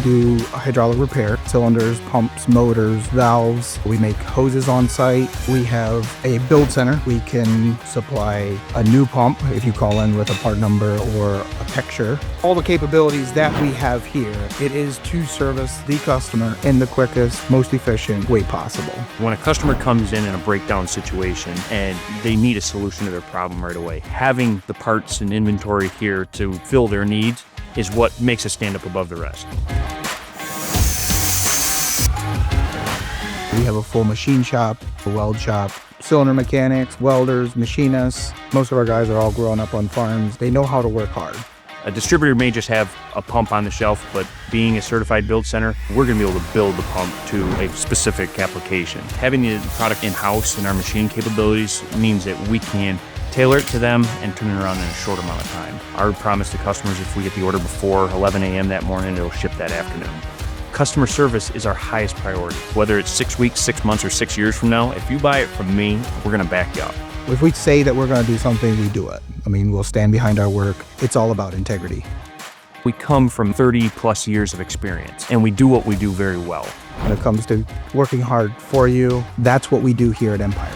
do hydraulic repair, cylinders, pumps, motors, valves. We make hoses on site. We have a build center. We can supply a new pump if you call in with a part number or a picture. All the capabilities that we have here, it is to service the customer in the quickest, most efficient way possible. When a customer comes in a breakdown situation and they need a solution to their problem right away, having the parts and inventory here to fill their needs is what makes us stand up above the rest. We have a full machine shop, a weld shop, cylinder mechanics, welders, machinists. Most of our guys are all growing up on farms. They know how to work hard. A distributor may just have a pump on the shelf, but being a certified build center, we're going to be able to build the pump to a specific application. Having the product in-house and our machine capabilities means that we can tailor it to them and turn it around in a short amount of time. Our promise to customers, if we get the order before 11 a.m. that morning, it'll ship that afternoon. Customer service is our highest priority. Whether it's 6 weeks, 6 months, or 6 years from now, if you buy it from me, we're going to back you up. If we say that we're going to do something, we do it. I mean, we'll stand behind our work. It's all about integrity. We come from 30 plus years of experience, and we do what we do very well. When it comes to working hard for you, that's what we do here at Empire.